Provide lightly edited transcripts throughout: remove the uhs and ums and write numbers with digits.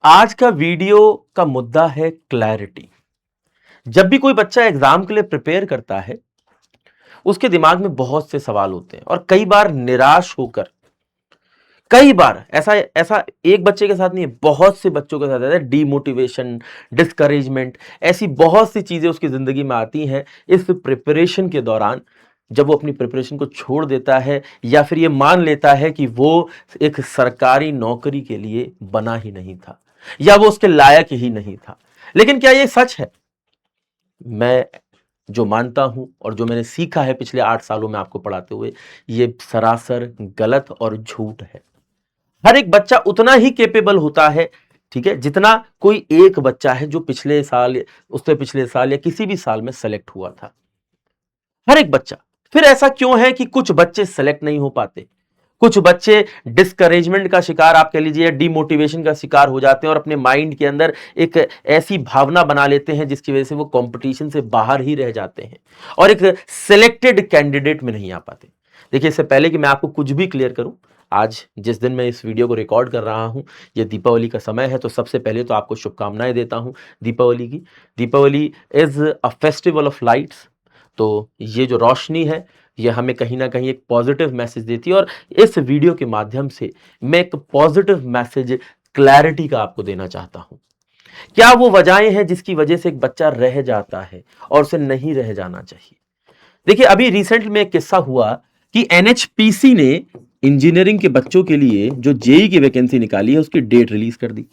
आज का वीडियो का मुद्दा है क्लैरिटी। जब भी कोई बच्चा एग्जाम के लिए प्रिपेयर करता है, उसके दिमाग में बहुत से सवाल होते हैं और कई बार निराश होकर, कई बार ऐसा ऐसा एक बच्चे के साथ नहीं है, बहुत से बच्चों के साथ है डीमोटिवेशन, डिस्करेजमेंट, ऐसी बहुत सी चीजें उसकी जिंदगी में आती हैं इस प्रिपरेशन के दौरान। जब वो अपनी प्रिपरेशन को छोड़ देता है या फिर ये मान लेता है कि वो एक सरकारी नौकरी के लिए बना ही नहीं था या वो उसके लायक ही नहीं था। लेकिन क्या ये सच है? मैं जो मानता हूं और जो मैंने सीखा है पिछले 8 सालों में आपको पढ़ाते हुए, ये सरासर गलत और झूठ है। हर एक बच्चा उतना ही कैपेबल होता है, ठीक है, जितना कोई एक बच्चा है जो पिछले साल, उससे पिछले साल या किसी भी साल में सेलेक्ट हुआ था। हर एक बच्चा। फिर ऐसा क्यों है कि कुछ बच्चे सेलेक्ट नहीं हो पाते? कुछ बच्चे डिस्करेजमेंट का शिकार, आप कह लीजिए डिमोटिवेशन का शिकार हो जाते हैं और अपने माइंड के अंदर एक ऐसी भावना बना लेते हैं जिसकी वजह से वो कंपटीशन से बाहर ही रह जाते हैं और एक सिलेक्टेड कैंडिडेट में नहीं आ पाते। देखिए, इससे पहले कि मैं आपको कुछ भी क्लियर करूं, आज जिस दिन मैं इस वीडियो को रिकॉर्ड कर रहा हूं, यह दीपावली का समय है, तो सबसे पहले तो आपको शुभकामनाएं देता हूं दीपावली की। Deepavali is a festival of lights. तो ये जो रोशनी है, ये हमें कहीं ना कहीं एक पॉजिटिव मैसेज देती है और इस वीडियो के माध्यम से मैं एक पॉजिटिव मैसेज, क्लैरिटी का आपको देना चाहता हूं। क्या वो वजहें हैं जिसकी वजह से एक बच्चा रह जाता है और उसे नहीं रह जाना चाहिए? देखिए, अभी रिसेंट में एक किस्सा हुआ कि एनएचपीसी ने इंजीनियरिंग के बच्चों के लिए जो जेई की वैकेंसी निकाली है, उसकी डेट रिलीज कर दी।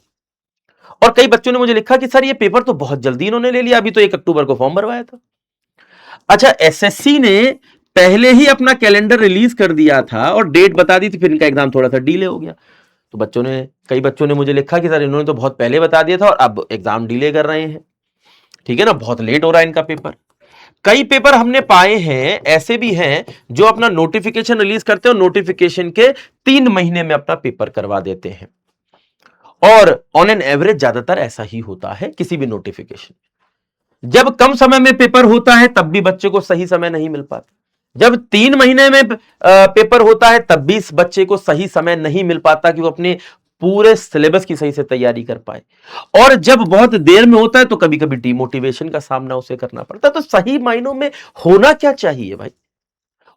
और कई बच्चों ने मुझे लिखा कि सर, ये पेपर तो बहुत जल्दी इन्होंने ले लिया, अभी तो 1 अक्टूबर को फॉर्म भरवाया था। अच्छा, एसएससी ने पहले ही अपना कैलेंडर रिलीज कर दिया था और डेट बता दी थी, फिर इनका एग्जाम थोड़ा सा डिले हो गया। तो कई बच्चों ने मुझे लिखा कि सर, इन्होंने तो बहुत पहले बता दिया था और अब एग्जाम डिले कर रहे हैं। ठीक है ना, बहुत लेट हो रहा है इनका पेपर। कई पेपर हमने पाए हैं, ऐसे भी हैं जो अपना नोटिफिकेशन रिलीज करते हैं और नोटिफिकेशन के 3 महीने में अपना पेपर करवा देते हैं। और ऑन एन एवरेज ज्यादातर ऐसा ही होता है किसी भी नोटिफिकेशन। जब कम समय में पेपर होता है तब भी बच्चे को सही समय नहीं मिल पाता। जब 3 महीने में पेपर होता है तब भी इस बच्चे को सही समय नहीं मिल पाता कि वो अपने पूरे सिलेबस की सही से तैयारी कर पाए। और जब बहुत देर में होता है तो कभी कभी डिमोटिवेशन का सामना उसे करना पड़ता है। तो सही मायनों में होना क्या चाहिए भाई?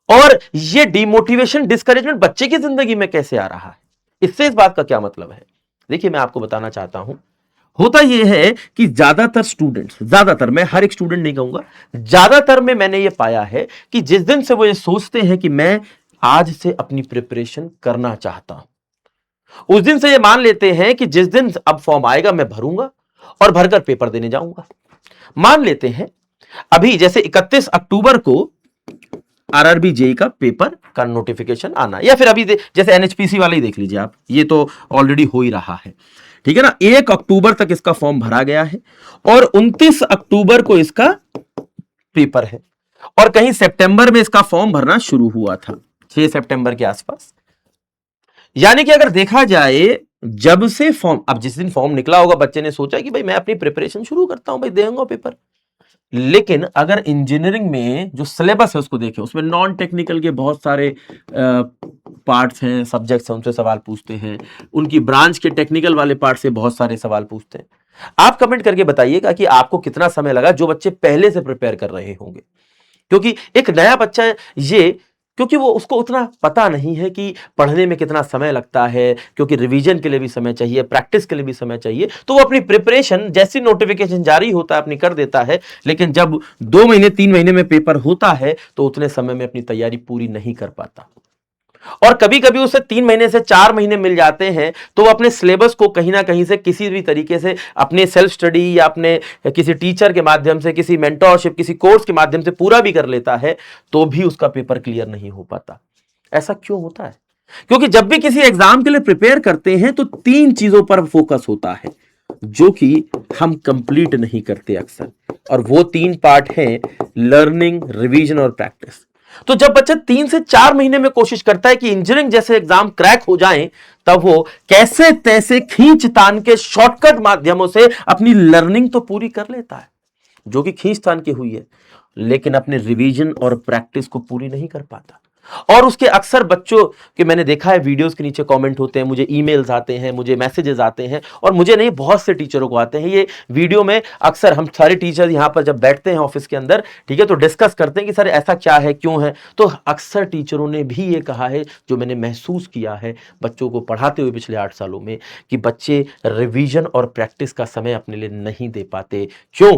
और ये डिमोटिवेशन, डिस्करेजमेंट बच्चे की जिंदगी में कैसे आ रहा है? इससे इस बात का क्या मतलब है? देखिए, मैं आपको बताना चाहता हूं। होता यह है कि ज्यादातर स्टूडेंट्स, ज्यादातर, मैं हर एक स्टूडेंट नहीं कहूंगा, ज्यादातर में मैंने यह पाया है कि जिस दिन से वो ये सोचते हैं कि मैं आज से अपनी प्रिपरेशन करना चाहता हूं, उस दिन से ये मान लेते हैं कि जिस दिन अब फॉर्म आएगा मैं भरूंगा और भरकर पेपर देने जाऊंगा। मान लेते हैं अभी जैसे 31 अक्टूबर को आरआरबी जेई का पेपर का नोटिफिकेशन आना, या फिर अभी जैसे एनएचपीसी वाले ही देख लीजिए आप, ये तो ऑलरेडी हो ही रहा है। ठीक है ना, 1 अक्टूबर तक इसका फॉर्म भरा गया है और 29 अक्टूबर को इसका पेपर है और कहीं सितंबर में इसका फॉर्म भरना शुरू हुआ था, 6 सितंबर के आसपास। यानी कि अगर देखा जाए, जब से फॉर्म, अब जिस दिन फॉर्म निकला होगा बच्चे ने सोचा कि भाई मैं अपनी प्रिपरेशन शुरू करता हूं, भाई देऊंगा पेपर। लेकिन अगर इंजीनियरिंग में जो सिलेबस है उसको देखें, उसमें नॉन टेक्निकल के बहुत सारे पार्ट्स हैं, सब्जेक्ट्स हैं, उनसे सवाल पूछते हैं। उनकी ब्रांच के टेक्निकल वाले पार्ट से बहुत सारे सवाल पूछते हैं। आप कमेंट करके बताइएगा कि आपको कितना समय लगा, जो बच्चे पहले से प्रिपेयर कर रहे होंगे। क्योंकि एक नया बच्चा, ये क्योंकि वो, उसको उतना पता नहीं है कि पढ़ने में कितना समय लगता है, क्योंकि रिवीजन के लिए भी समय चाहिए, प्रैक्टिस के लिए भी समय चाहिए, तो वो अपनी प्रिपरेशन जैसी नोटिफिकेशन जारी होता है अपनी कर देता है। लेकिन जब 2 महीने 3 महीने में पेपर होता है तो उतने समय में अपनी तैयारी पूरी नहीं कर पाता और कभी कभी उसे 3 महीने से 4 महीने मिल जाते हैं तो वो अपने सिलेबस को कहीं ना कहीं से, किसी भी तरीके से, अपने सेल्फ स्टडी या अपने किसी टीचर के माध्यम से, किसी मेंटोरशिप, किसी कोर्स के माध्यम से पूरा भी कर लेता है, तो भी उसका पेपर क्लियर नहीं हो पाता। ऐसा क्यों होता है? क्योंकि जब भी किसी एग्जाम के लिए प्रिपेयर करते हैं तो 3 चीजों पर फोकस होता है जो कि हम कंप्लीट नहीं करते अक्सर, और वो 3 पार्ट हैं लर्निंग, रिवीजन और प्रैक्टिस। तो जब बच्चा 3 से 4 महीने में कोशिश करता है कि इंजीनियरिंग जैसे एग्जाम क्रैक हो जाएं, तब वो कैसे तैसे खींच तान के शॉर्टकट माध्यमों से अपनी लर्निंग तो पूरी कर लेता है, जो कि खींच तान की हुई है, लेकिन अपने रिवीजन और प्रैक्टिस को पूरी नहीं कर पाता। और उसके अक्सर बच्चों के मैंने देखा है वीडियोस के नीचे कमेंट होते हैं, मुझे ईमेल्स आते हैं, मुझे मैसेजेस आते हैं, और मुझे नहीं बहुत से टीचरों को आते हैं। ये वीडियो में अक्सर हम सारे टीचर यहां पर जब बैठते हैं ऑफिस के अंदर, ठीक है, तो डिस्कस करते हैं कि सर ऐसा क्या है, क्यों है। तो अक्सर टीचरों ने भी ये कहा है, जो मैंने महसूस किया है बच्चों को पढ़ाते हुए पिछले 8 सालों में, कि बच्चे रिवीजन और प्रैक्टिस का समय अपने लिए नहीं दे पाते। क्यों?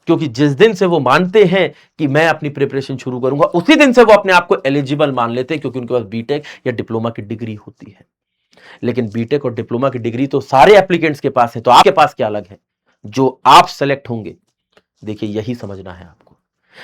क्योंकि जिस दिन से वो मानते हैं कि मैं अपनी प्रिपरेशन शुरू करूंगा, उसी दिन से वो अपने आप को एलिजिबल मान लेते हैं, क्योंकि उनके पास बीटेक या डिप्लोमा की डिग्री होती है। लेकिन बीटेक और डिप्लोमा की डिग्री तो सारे एप्लीकेंट्स के पास है, तो आपके पास क्या अलग है जो आप सेलेक्ट होंगे? देखिए, यही समझना है आपको।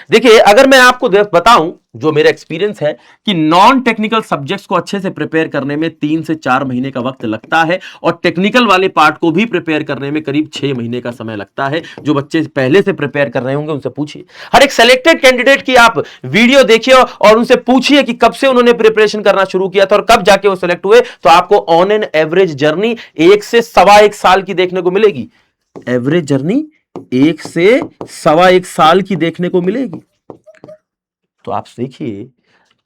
देखिए, अगर मैं आपको बताऊं जो मेरा एक्सपीरियंस है, कि नॉन टेक्निकल सब्जेक्ट्स को अच्छे से प्रिपेयर करने में 3 से 4 महीने का वक्त लगता है, और टेक्निकल वाले पार्ट को भी प्रिपेयर करने में करीब 6 महीने का समय लगता है। जो बच्चे पहले से प्रिपेयर कर रहे होंगे उनसे पूछिए, हर एक सेलेक्टेड कैंडिडेट की आप वीडियो देखिए और उनसे पूछिए कि कब से उन्होंने प्रिपरेशन करना शुरू किया था और कब जाके वो सिलेक्ट हुए, तो आपको ऑन एन एवरेज जर्नी 1 से सवा 1 साल की देखने को मिलेगी। एवरेज जर्नी 1 से सवा 1 साल की देखने को मिलेगी। तो आप देखिए,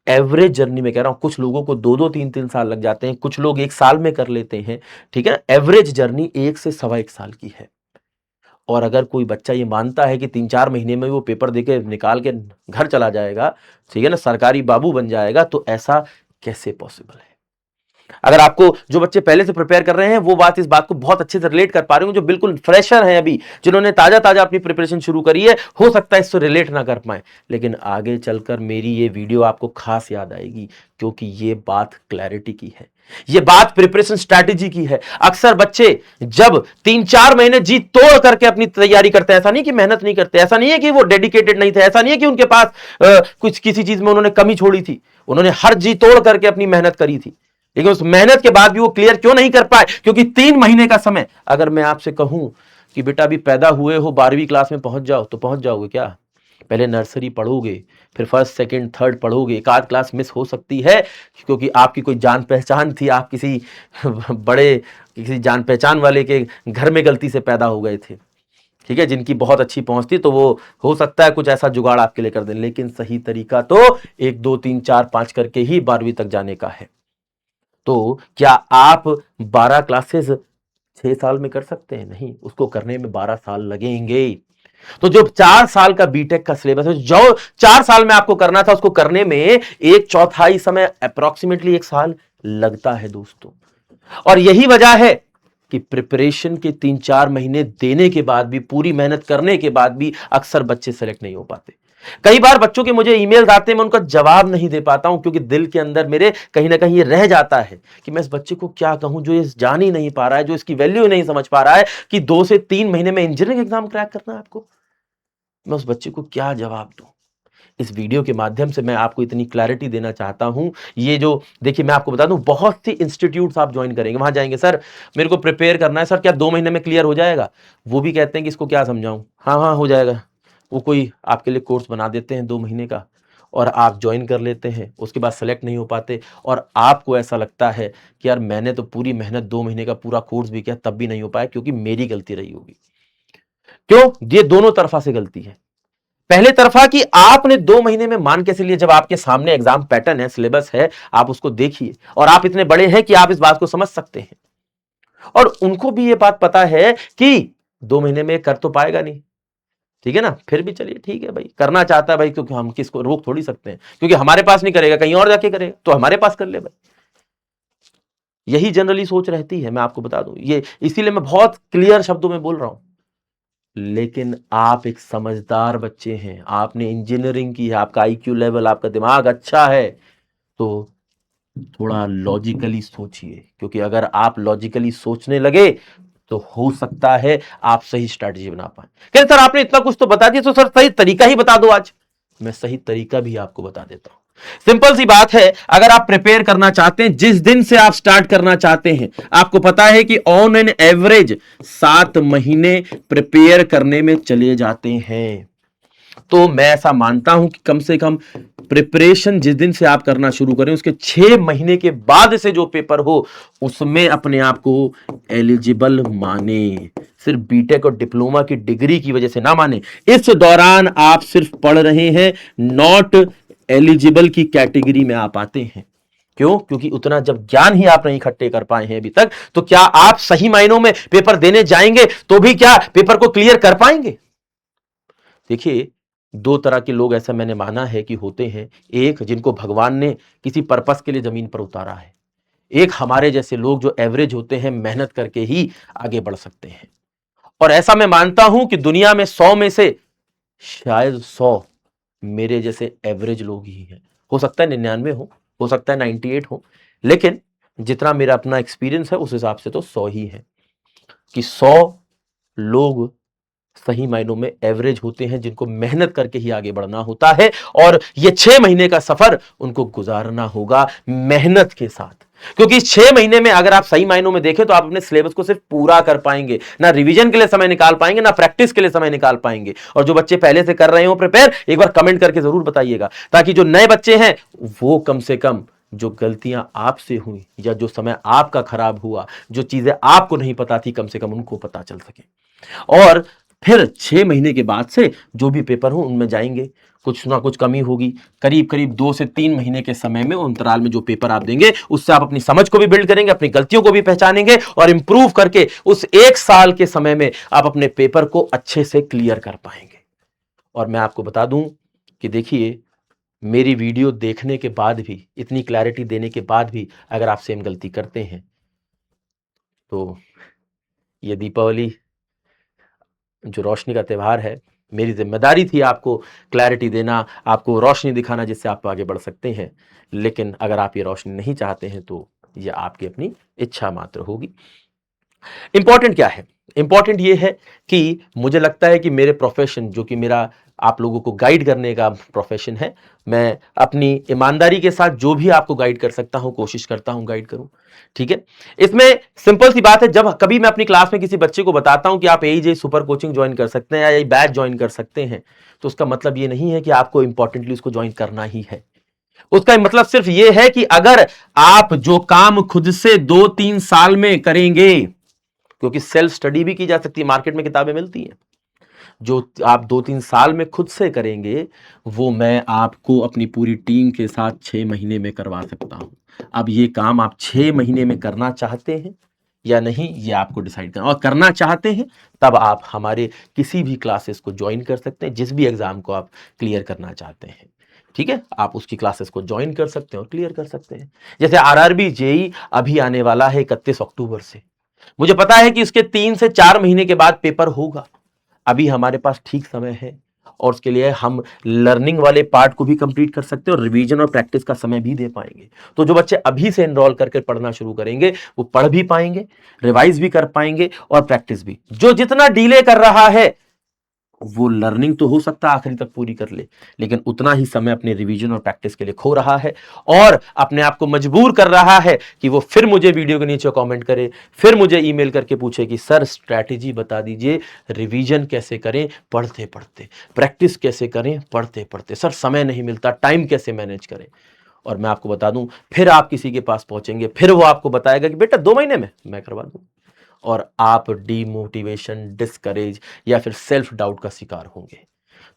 एवरेज जर्नी में कह रहा हूं, कुछ लोगों को 2-2 3-3 साल लग जाते हैं, कुछ लोग 1 साल में कर लेते हैं, ठीक है। एवरेज जर्नी 1 से सवा 1 साल की है। और अगर कोई बच्चा ये मानता है कि 3-4 महीने में वो पेपर देके निकाल के घर चला जाएगा, ठीक है ना, सरकारी बाबू बन जाएगा, तो ऐसा कैसे पॉसिबल है? अगर आपको जो बच्चे पहले से प्रिपेयर कर रहे हैं वो इस बात को बहुत अच्छे से रिलेट कर पा रहे हो, जो बिल्कुल फ्रेशर हैं अभी, जिन्होंने ताजा ताजा अपनी प्रिपरेशन शुरू करी है, हो सकता है इससे रिलेट ना कर पाए, लेकिन आगे चलकर मेरी ये वीडियो आपको खास याद आएगी, क्योंकि ये बात क्लैरिटी की है, ये बात प्रिपरेशन स्ट्रैटेजी की है। अक्सर बच्चे जब 3-4 महीने जी तोड़ करके अपनी तैयारी करते हैं, ऐसा नहीं कि मेहनत नहीं करते, ऐसा नहीं है कि वो डेडिकेटेड नहीं थे, ऐसा नहीं है कि उनके पास कुछ किसी चीज में उन्होंने कमी छोड़ी थी, उन्होंने हर जी तोड़ करके अपनी मेहनत करी थी, लेकिन उस मेहनत के बाद भी वो क्लियर क्यों नहीं कर पाए? क्योंकि 3 महीने का समय, अगर मैं आपसे कहूं कि बेटा अभी पैदा हुए हो 12वीं क्लास में पहुंच जाओ, तो पहुंच जाओगे क्या? पहले नर्सरी पढ़ोगे, फिर फर्स्ट सेकंड थर्ड पढ़ोगे, एक आध क्लास मिस हो सकती है, क्योंकि आपकी कोई जान पहचान थी, आप किसी बड़े किसी जान पहचान वाले के घर में गलती से पैदा हो गए थे, ठीक है, जिनकी बहुत अच्छी पहुंच थी, तो वो हो सकता है कुछ ऐसा जुगाड़ आपके लिए कर दें, लेकिन सही तरीका तो 1 2 3 4 5 करके ही 12वीं तक जाने का है। तो क्या आप 12 क्लासेस 6 साल में कर सकते हैं? नहीं, उसको करने में 12 साल लगेंगे। तो जो 4 साल का बीटेक का सिलेबस है, जो 4 साल में आपको करना था, उसको करने में 1/4 समय, अप्रोक्सीमेटली 1 साल लगता है दोस्तों। और यही वजह है कि प्रिपरेशन के 3-4 महीने देने के बाद भी, पूरी मेहनत करने के बाद भी अक्सर बच्चे सेलेक्ट नहीं हो पाते। कई बार बच्चों के मुझे ईमेल्स आते हैं, मैं उनका जवाब नहीं दे पाता हूं, क्योंकि दिल के अंदर मेरे कहीं ना कहीं ये रह जाता है कि मैं इस बच्चे को क्या कहूं, जो ये जान ही नहीं पा रहा है, जो इसकी वैल्यू नहीं समझ पा रहा है कि 2 से 3 महीने में इंजीनियरिंग एग्जाम क्रैक करना है आपको। मैं उस बच्चे को क्या जवाब दूं? इस वीडियो के माध्यम से मैं आपको इतनी क्लैरिटी देना चाहता हूं। ये जो देखिए, मैं आपको बता दूं, बहुत सी इंस्टीट्यूट्स आप ज्वाइन करेंगे, वहां जाएंगे, सर मेरे को प्रिपेयर करना है, सर क्या 2 महीने में क्लियर हो जाएगा? वो भी कहते हैं कि इसको क्या समझाऊं, हाँ हाँ हो जाएगा। वो कोई आपके लिए कोर्स बना देते हैं 2 महीने का, और आप ज्वाइन कर लेते हैं, उसके बाद सेलेक्ट नहीं हो पाते, और आपको ऐसा लगता है कि यार मैंने तो पूरी मेहनत 2 महीने का पूरा कोर्स भी किया, तब भी नहीं हो पाया, क्योंकि मेरी गलती रही होगी। क्यों? ये दोनों तरफा से गलती है। पहले तरफा कि आपने 2 महीने में मान कैसे लिए, जब आपके सामने एग्जाम पैटर्न है, सिलेबस है, आप उसको देखिए, और आप इतने बड़े हैं कि आप इस बात को समझ सकते हैं, और उनको भी ये बात पता है कि 2 महीने में कर तो पाएगा नहीं, ठीक है ना, फिर भी चलिए ठीक है भाई, करना चाहता है भाई, क्योंकि हम किसको रोक थोड़ी सकते हैं, क्योंकि हमारे पास नहीं करेगा, कहीं और जाके करेगा, तो हमारे पास कर ले भाई। यही जनरली सोच रहती है, मैं आपको बता दूं, ये इसीलिए मैं बहुत क्लियर शब्दों में बोल रहा हूं। लेकिन आप एक समझदार बच्चे हैं, आपने इंजीनियरिंग की है, आपका आईक्यू लेवल, आपका दिमाग अच्छा है, तो थोड़ा लॉजिकली सोचिए, क्योंकि अगर आप लॉजिकली सोचने लगे तो हो सकता है आप सही स्ट्रैटेजी बना पाए। कहते सर आपने इतना कुछ तो बता दिया, तो सर सही तरीका ही बता दो। आज मैं सही तरीका भी आपको बता देता हूं। सिंपल सी बात है, अगर आप प्रिपेयर करना चाहते हैं, जिस दिन से आप स्टार्ट करना चाहते हैं, आपको पता है कि ऑन एन एवरेज 7 महीने प्रिपेयर करने में चले जाते हैं, तो मैं ऐसा मानता हूं कि कम से कम प्रिपरेशन जिस दिन से आप करना शुरू करें, उसके 6 महीने के बाद से जो पेपर हो, उसमें अपने आप को एलिजिबल माने। सिर्फ बीटेक और डिप्लोमा की डिग्री की वजह से ना माने। इस दौरान आप सिर्फ पढ़ रहे हैं, नॉट एलिजिबल की कैटेगरी में आप आते हैं। क्यों? क्योंकि उतना जब ज्ञान ही आप नहीं इकट्ठे कर पाए हैं अभी तक, तो क्या आप सही मायनों में पेपर देने जाएंगे तो भी क्या पेपर को क्लियर कर पाएंगे? देखिए, दो तरह के लोग ऐसा मैंने माना है कि होते हैं। एक, जिनको भगवान ने किसी पर्पस के लिए जमीन पर उतारा है। एक हमारे जैसे लोग जो एवरेज होते हैं, मेहनत करके ही आगे बढ़ सकते हैं। और ऐसा मैं मानता हूं कि दुनिया में 100 में से शायद 100 मेरे जैसे एवरेज लोग ही हैं। हो सकता है 99 हो सकता है 98 हो, लेकिन जितना मेरा अपना एक्सपीरियंस है उस हिसाब से तो 100 ही है कि 100 लोग सही मायनों में एवरेज होते हैं, जिनको मेहनत करके ही आगे बढ़ना होता है। और ये 6 महीने का सफर उनको गुजारना होगा मेहनत के साथ। क्योंकि 6 महीने में अगर आप सही मायनों में देखें तो आप अपने सिलेबस को सिर्फ पूरा कर पाएंगे, ना रिवीजन के लिए समय निकाल पाएंगे, ना प्रैक्टिस के लिए समय निकाल पाएंगे। और जो बच्चे पहले से कर रहे हो प्रिपेयर, एक बार कमेंट करके जरूर बताइएगा, ताकि जो नए बच्चे हैं वो कम से कम जो गलतियां आपसे हुई या जो समय आपका खराब हुआ, जो चीजें आपको नहीं पता थी, कम से कम उनको पता चल सके। और फिर 6 महीने के बाद से जो भी पेपर हो उनमें जाएंगे, कुछ ना कुछ कमी होगी, करीब करीब 2 से 3 महीने के समय में अंतराल में जो पेपर आप देंगे, उससे आप अपनी समझ को भी बिल्ड करेंगे, अपनी गलतियों को भी पहचानेंगे और इंप्रूव करके उस 1 साल के समय में आप अपने पेपर को अच्छे से क्लियर कर पाएंगे। और मैं आपको बता दूं कि देखिए, मेरी वीडियो देखने के बाद भी, इतनी क्लैरिटी देने के बाद भी अगर आप सेम गलती करते हैं, तो ये दीपावली जो रोशनी का त्यौहार है, मेरी जिम्मेदारी थी आपको क्लैरिटी देना, आपको रोशनी दिखाना, जिससे आप आगे बढ़ सकते हैं। लेकिन अगर आप ये रोशनी नहीं चाहते हैं तो ये आपकी अपनी इच्छा मात्र होगी। इंपॉर्टेंट क्या है? इंपॉर्टेंट ये है कि मुझे लगता है कि मेरे प्रोफेशन, जो कि मेरा आप लोगों को गाइड करने का प्रोफेशन है, मैं अपनी ईमानदारी के साथ जो भी आपको गाइड कर सकता हूं, कोशिश करता हूं गाइड करूं। ठीक है? इसमें सिंपल सी बात है, जब कभी मैं अपनी क्लास में किसी बच्चे को बताता हूं कि आप एईजे सुपर कोचिंग ज्वाइन कर सकते हैं या ये बैच ज्वाइन कर सकते हैं, तो उसका मतलब ये नहीं है कि आपको इंपॉर्टेंटली उसको ज्वाइन करना ही है। उसका मतलब सिर्फ ये है कि अगर आप जो काम खुद से 2-3 साल में करेंगे, क्योंकि सेल्फ स्टडी भी की जा सकती है, मार्केट में किताबें मिलती हैं, जो आप 2-3 साल में खुद से करेंगे, वो मैं आपको अपनी पूरी टीम के साथ 6 महीने में करवा सकता हूं। अब ये काम आप 6 महीने में करना चाहते हैं या नहीं, ये आपको डिसाइड करना। और करना चाहते हैं तब आप हमारे किसी भी क्लासेस को ज्वाइन कर सकते हैं, जिस भी एग्जाम को आप क्लियर करना चाहते हैं। ठीक है? आप उसकी क्लासेस को ज्वाइन कर सकते हैं और क्लियर कर सकते हैं। जैसे आरआरबी जेई अभी आने वाला है 31 अक्टूबर से। मुझे पता है कि इसके 3 से 4 महीने के बाद पेपर होगा। अभी हमारे पास ठीक समय है और उसके लिए हम लर्निंग वाले पार्ट को भी कंप्लीट कर सकते हैं और रिवीजन और प्रैक्टिस का समय भी दे पाएंगे। तो जो बच्चे अभी से एनरोल करके पढ़ना शुरू करेंगे, वो पढ़ भी पाएंगे, रिवाइज भी कर पाएंगे और प्रैक्टिस भी। जो जितना डिले कर रहा है, वो लर्निंग तो हो सकता है आखिरी तक पूरी कर ले, लेकिन उतना ही समय अपने रिवीजन और प्रैक्टिस के लिए खो रहा है और अपने आप को मजबूर कर रहा है कि वो फिर मुझे वीडियो के नीचे कमेंट करे, फिर मुझे ईमेल करके पूछे कि सर स्ट्रैटेजी बता दीजिए, रिवीजन कैसे करें पढ़ते पढ़ते, प्रैक्टिस कैसे करें पढ़ते पढ़ते, सर समय नहीं मिलता, टाइम कैसे मैनेज करें। और मैं आपको बता दूं, फिर आप किसी के पास पहुंचेंगे, फिर वो आपको बताएगा कि बेटा 2 महीने में मैं करवा दूं, और आप डीमोटिवेशन, डिस्करेज या फिर सेल्फ डाउट का शिकार होंगे।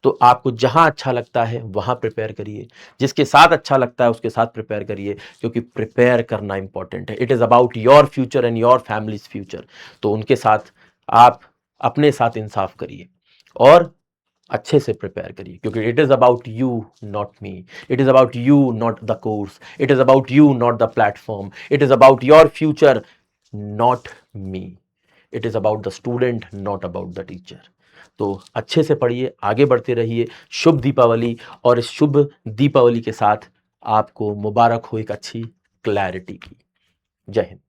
तो आपको जहां अच्छा लगता है वहां प्रिपेयर करिए, जिसके साथ अच्छा लगता है उसके साथ प्रिपेयर करिए, क्योंकि प्रिपेयर करना इंपॉर्टेंट है। It is about your future and your families future. तो उनके साथ आप अपने साथ इंसाफ करिए और अच्छे से प्रिपेयर करिए, क्योंकि it is about you not me, it is about you not the course, it is about you not the platform, it is about your future not me, it is about the student not about the teacher. तो अच्छे से पढ़िए, आगे बढ़ते रहिए। शुभ दीपावली, और इस शुभ दीपावली के साथ आपको मुबारक हो एक अच्छी क्लैरिटी की। जय हिंद।